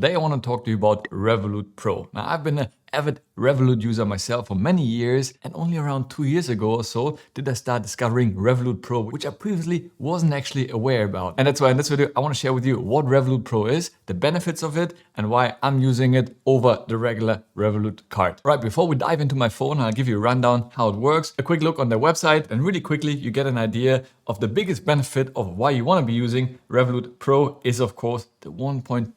Today I want to talk to you about Revolut Pro. Now, I've been an avid Revolut user myself for many years, and only around 2 years ago or so did I start discovering Revolut Pro, which I previously wasn't actually aware about. And that's why in this video I want to share with you what Revolut Pro is, the benefits of it, and why I'm using it over the regular Revolut card. Right, before we dive into my phone, I'll give you a rundown how it works, a quick look on their website, and really quickly you get an idea of the biggest benefit of why you want to be using Revolut Pro is of course the 1.2%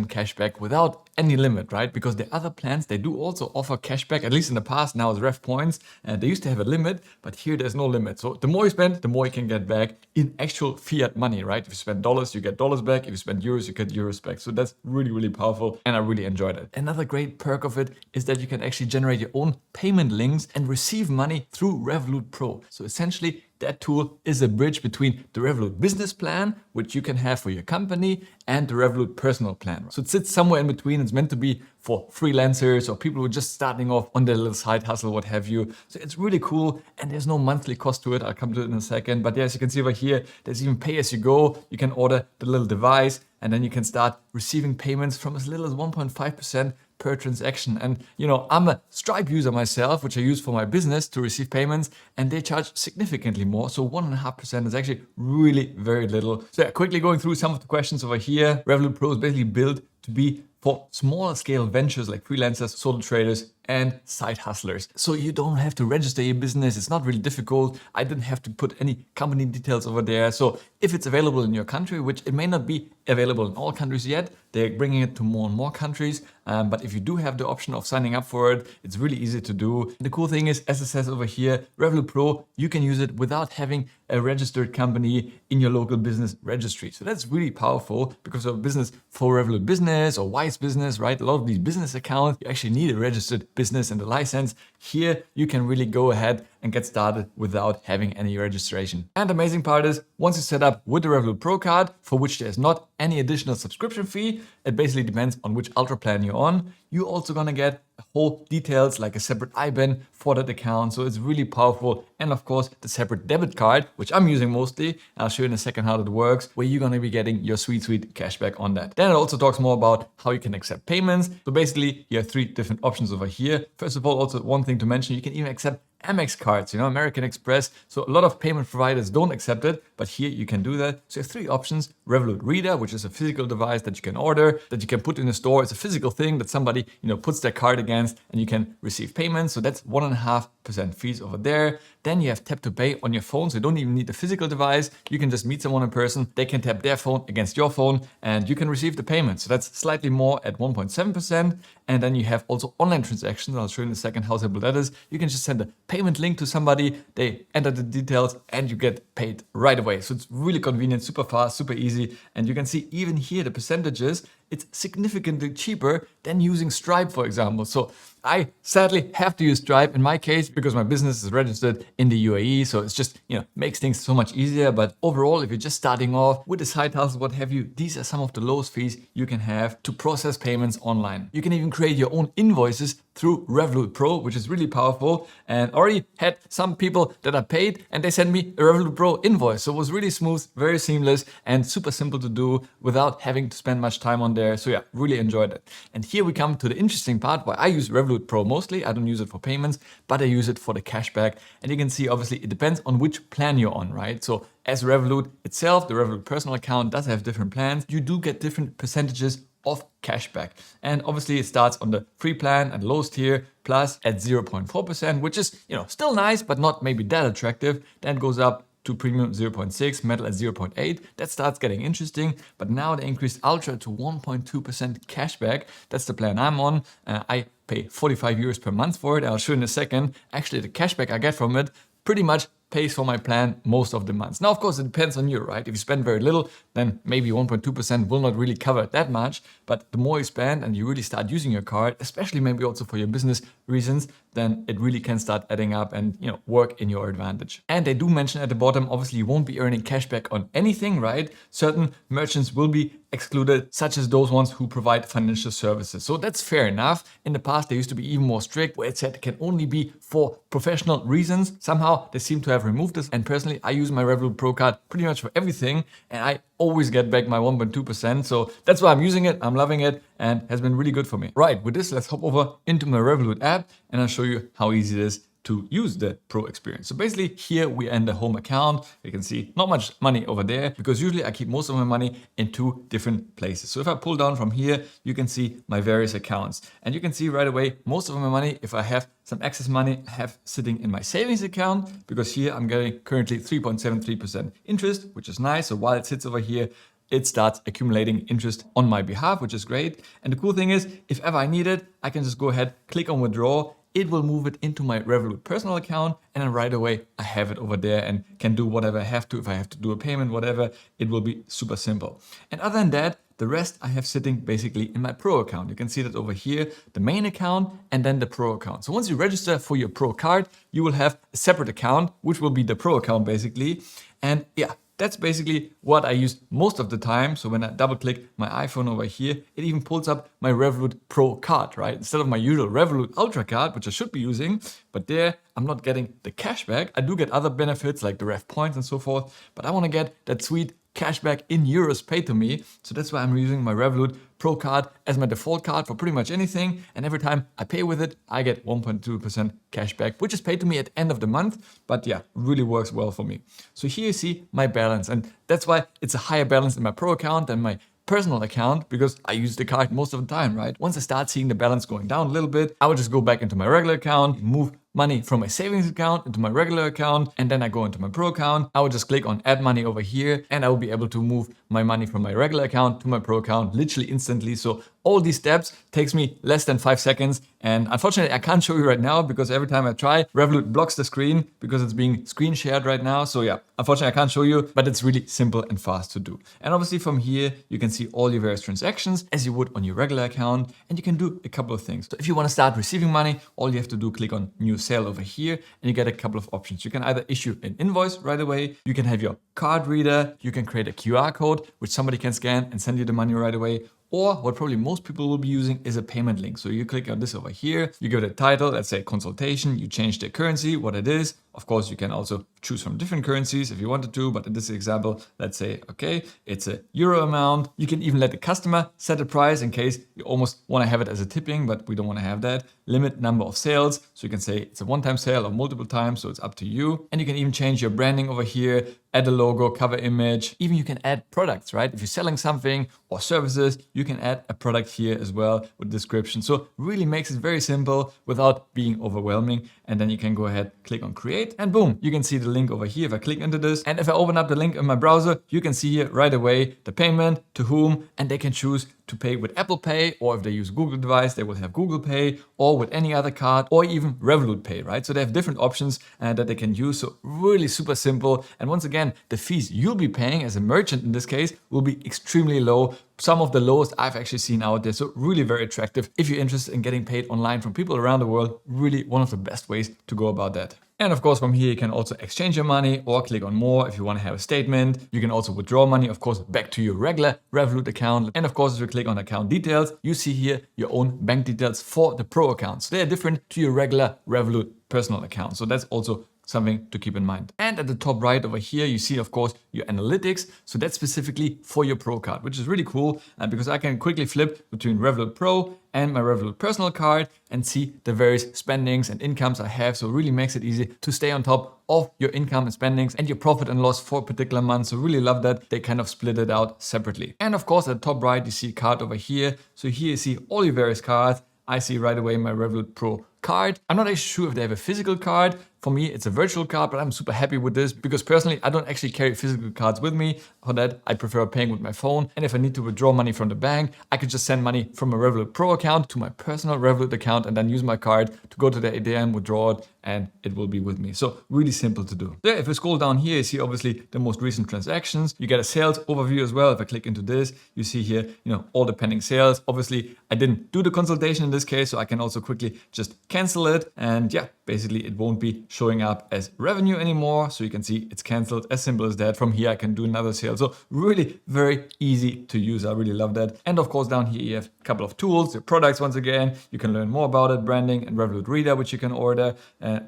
cashback without any limit, right? Because the other plans, they do also offer cashback, at least in the past. Now it's Rev points, and they used to have a limit, but here there's no limit. So the more you spend, the more you can get back in actual fiat money, right? If you spend dollars, you get dollars back. If you spend euros, you get euros back. So that's really, really powerful, and I really enjoyed it. Another great perk of it is that you can actually generate your own payment links and receive money through Revolut Pro. So essentially, that tool is a bridge between the Revolut business plan, which you can have for your company, and the Revolut personal plan. So it sits somewhere in between. It's meant to be for freelancers or people who are just starting off on their little side hustle, what have you. So it's really cool, and there's no monthly cost to it. I'll come to it in a second. But yeah, as you can see over here, there's even pay as you go. You can order the little device, and then you can start receiving payments from as little as 1.5% per transaction. And you know, I'm a Stripe user myself, which I use for my business to receive payments, and they charge significantly more. So 1.5% is actually really very little. So yeah, quickly going through some of the questions over here. Revolut Pro is basically built to be for smaller scale ventures like freelancers, solo traders, and side hustlers. So you don't have to register your business. It's not really difficult. I didn't have to put any company details over there. So if it's available in your country, which it may not be available in all countries yet, they're bringing it to more and more countries. But if you do have the option of signing up for it, it's really easy to do. The cool thing is, as it says over here, Revolut Pro, you can use it without having a registered company in your local business registry. So that's really powerful because of business for Revolut Business or Wise Business, right? A lot of these business accounts, you actually need a registered business and a license. Here, you can really go ahead and get started without having any registration. And the amazing part is, once you set up with the Revolut Pro card, for which there's not any additional subscription fee, it basically depends on which Ultra plan you're on, you're also gonna get whole details like a separate IBAN for that account. So it's really powerful. And of course, the separate debit card, which I'm using mostly. I'll show you in a second how that works, where you're gonna be getting your sweet cashback on that. Then it also talks more about how you can accept payments. So basically, you have 3 different options over here. First of all, also one thing to mention, you can even accept Amex cards, American Express. So a lot of payment providers don't accept it, but here you can do that. So you have 3 options. Revolut Reader, which is a physical device that you can order, that you can put in a store. It's a physical thing that somebody, puts their card against, and you can receive payments. So that's 1.5% fees over there. Then you have tap to pay on your phone. So you don't even need a physical device. You can just meet someone in person. They can tap their phone against your phone, and you can receive the payment. So that's slightly more at 1.7%. And then you have also online transactions. I'll show you in a second how simple that is. You can just send a payment link to somebody, they enter the details, and you get paid right away. So it's really convenient, super fast, super easy. And you can see even here the percentages, it's significantly cheaper than using Stripe, for example. So I sadly have to use Stripe in my case because my business is registered in the UAE. So it's just, makes things so much easier. But overall, if you're just starting off with a side hustle, what have you, these are some of the lowest fees you can have to process payments online. You can even create your own invoices through Revolut Pro, which is really powerful. And already had some people that are paid and they sent me a Revolut Pro invoice. So it was really smooth, very seamless, and super simple to do without having to spend much time on there. So yeah, really enjoyed it. And here we come to the interesting part why I use Revolut Pro mostly. I don't use it for payments, but I use it for the cashback. And you can see, obviously, it depends on which plan you're on, right? So as Revolut itself, the Revolut personal account does have different plans. You do get different percentages of cashback. And obviously it starts on the free plan and lowest tier plus at 0.4%, which is, still nice, but not maybe that attractive. Then it goes up to premium 0.6, metal at 0.8. That starts getting interesting. But now they increased ultra to 1.2% cashback. That's the plan I'm on. I pay 45 euros per month for it. I'll show you in a second. Actually, the cashback I get from it pretty much pays for my plan most of the months. Now, of course, it depends on you, right? If you spend very little, then maybe 1.2% will not really cover that much. But the more you spend and you really start using your card, especially maybe also for your business reasons, then it really can start adding up and work in your advantage. And they do mention at the bottom, obviously you won't be earning cashback on anything, right? Certain merchants will be excluded, such as those ones who provide financial services. So that's fair enough. In the past, they used to be even more strict, where it said it can only be for professional reasons. Somehow they seem to have removed this. And personally, I use my Revolut Pro card pretty much for everything, and I always get back my 1.2%. So that's why I'm using it. I'm loving it and has been really good for me. Right, with this, let's hop over into my Revolut app and I'll show you how easy it is to use the Pro experience. So basically here we are in the home account. You can see not much money over there because usually I keep most of my money in two different places. So if I pull down from here, you can see my various accounts and you can see right away most of my money, if I have some excess money, I have sitting in my savings account, because here I'm getting currently 3.73% interest, which is nice. So while it sits over here, it starts accumulating interest on my behalf, which is great. And the cool thing is, if ever I need it, I can just go ahead, click on withdraw. It will move it into my Revolut personal account, and then right away I have it over there and can do whatever I have to. If I have to do a payment, whatever, it will be super simple. And other than that, the rest I have sitting basically in my Pro account. You can see that over here, the main account and then the Pro account. So once you register for your Pro card, you will have a separate account, which will be the Pro account basically. And yeah, that's basically what I use most of the time. So when I double click my iPhone over here, it even pulls up my Revolut Pro card, right? Instead of my usual Revolut Ultra card, which I should be using, but there I'm not getting the cashback. I do get other benefits like the Rev points and so forth, but I want to get that sweet cashback in euros paid to me. So that's why I'm using my Revolut Pro card as my default card for pretty much anything. And every time I pay with it, I get 1.2% cashback, which is paid to me at the end of the month. But yeah, really works well for me. So here you see my balance. And that's why it's a higher balance in my Pro account than my personal account, because I use the card most of the time, right? Once I start seeing the balance going down a little bit, I will just go back into my regular account, move money from my savings account into my regular account, and then I go into my Pro account. I will just click on add money over here and I will be able to move my money from my regular account to my Pro account literally instantly. So all these steps takes me less than 5 seconds. And unfortunately, I can't show you right now because every time I try, Revolut blocks the screen because it's being screen shared right now. So yeah, unfortunately, I can't show you, but it's really simple and fast to do. And obviously from here, you can see all your various transactions as you would on your regular account. And you can do a couple of things. So if you want to start receiving money, all you have to do, click on new sale over here and you get a couple of options. You can either issue an invoice right away. You can have your card reader. You can create a QR code, which somebody can scan and send you the money right away. Or what probably most people will be using is a payment link. So you click on this over here, you give it a title, let's say consultation, you change the currency, what it is. Of course, you can also choose from different currencies if you wanted to, but in this example, let's say, okay, it's a euro amount. You can even let the customer set a price in case you almost want to have it as a tipping, but we don't want to have that. Limit number of sales. So you can say it's a one-time sale or multiple times, so it's up to you. And you can even change your branding over here, add a logo, cover image. Even you can add products, right? If you're selling something or services, you can add a product here as well with description. So really makes it very simple without being overwhelming. And then you can go ahead, click on create and boom, you can see the link over here if I click into this. And if I open up the link in my browser, you can see here right away the payment, to whom, and they can choose to pay with Apple Pay, or if they use Google device, they will have Google Pay, or with any other card, or even Revolut Pay, right? So they have different options that they can use. So really super simple. And once again, the fees you'll be paying as a merchant in this case will be extremely low. Some of the lowest I've actually seen out there. So really very attractive. If you're interested in getting paid online from people around the world, really one of the best ways to go about that. And of course, from here, you can also exchange your money or click on more if you want to have a statement. You can also withdraw money, of course, back to your regular Revolut account. And of course, if you click on account details, you see here your own bank details for the Pro account. So they are different to your regular Revolut personal account. So that's also something to keep in mind. And at the top right over here, you see, of course, your analytics. So that's specifically for your Pro card, which is really cool because I can quickly flip between Revolut Pro and my Revolut personal card and see the various spendings and incomes I have. So it really makes it easy to stay on top of your income and spendings and your profit and loss for a particular month. So really love that they kind of split it out separately. And of course, at the top right, you see card over here. So here you see all your various cards. I see right away my Revolut Pro card. I'm not actually sure if they have a physical card. For me, it's a virtual card, but I'm super happy with this because personally, I don't actually carry physical cards with me. For that, I prefer paying with my phone. And if I need to withdraw money from the bank, I could just send money from a Revolut Pro account to my personal Revolut account and then use my card to go to the ATM, withdraw it, and it will be with me. So really simple to do. So if we scroll down here, you see obviously the most recent transactions. You get a sales overview as well. If I click into this, you see here, all the pending sales. Obviously, I didn't do the consultation in this case, so I can also quickly just cancel it. And yeah, basically it won't be showing up as revenue anymore. So you can see it's canceled, as simple as that. From here, I can do another sale. So really very easy to use. I really love that. And of course, down here, you have a couple of tools, your products. Once again, you can learn more about it, branding and Revolut Reader, which you can order.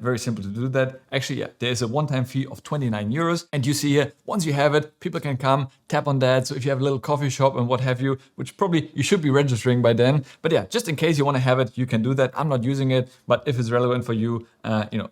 Very simple to do that. Actually, yeah, there's a one-time fee of 29 euros. And you see here, once you have it, people can come tap on that. So if you have a little coffee shop and what have you, which probably you should be registering by then. But yeah, just in case you want to have it, you can do that. I'm not using it, but if it's relevant for you,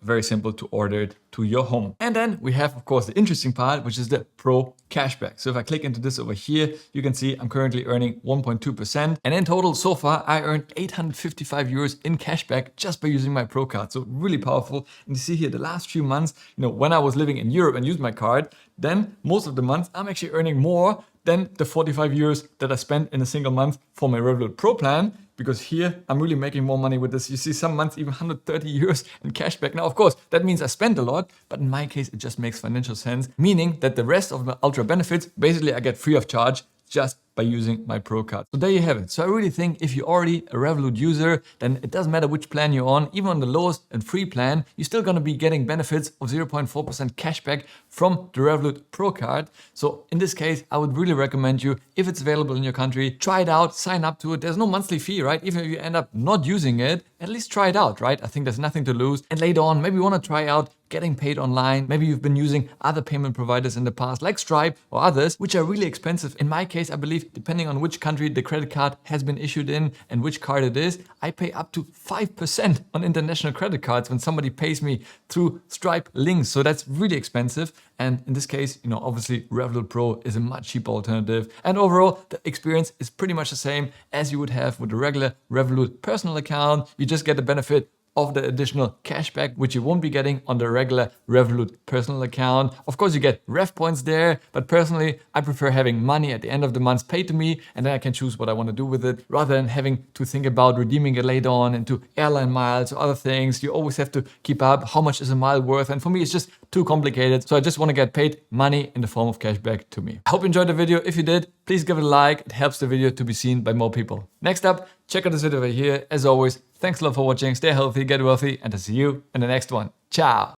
very simple to order it to your home. And then we have, of course, the interesting part, which is the Pro Cashback. So if I click into this over here, you can see I'm currently earning 1.2%. And in total, so far, I earned 855 euros in cashback just by using my Pro card. So really powerful. And you see here the last few months, when I was living in Europe and used my card, then most of the months I'm actually earning more than the 45 euros that I spent in a single month for my Revolut Pro plan. Because here I'm really making more money with this. You see some months even 130 euros in cashback. Now, of course, that means I spend a lot, but in my case, it just makes financial sense, meaning that the rest of my ultra benefits, basically I get free of charge just by using my Pro card. So there you have it. So I really think if you're already a Revolut user, then it doesn't matter which plan you're on. Even on the lowest and free plan, you're still going to be getting benefits of 0.4% cashback from the Revolut Pro card. So in this case, I would really recommend you, if it's available in your country, try it out, sign up to it. There's no monthly fee, right? Even if you end up not using it, at least try it out, right? I think there's nothing to lose. And later on, maybe you want to try out getting paid online. Maybe you've been using other payment providers in the past, like Stripe or others, which are really expensive. In my case, I believe, depending on which country the credit card has been issued in and which card it is, I pay up to 5% on international credit cards when somebody pays me through Stripe links. So that's really expensive. And in this case, obviously Revolut Pro is a much cheaper alternative. And overall, the experience is pretty much the same as you would have with a regular Revolut personal account. You just get the benefit of the additional cashback, which you won't be getting on the regular Revolut personal account. Of course, you get Rev points there, but personally, I prefer having money at the end of the month paid to me, and then I can choose what I want to do with it, rather than having to think about redeeming it later on into airline miles or other things. You always have to keep up how much is a mile worth, and for me, it's just too complicated. So I just want to get paid money in the form of cashback to me. I hope you enjoyed the video. If you did, please give it a like. It helps the video to be seen by more people. Next up, check out this video over here. As always, thanks a lot for watching. Stay healthy, get wealthy, and I'll see you in the next one. Ciao.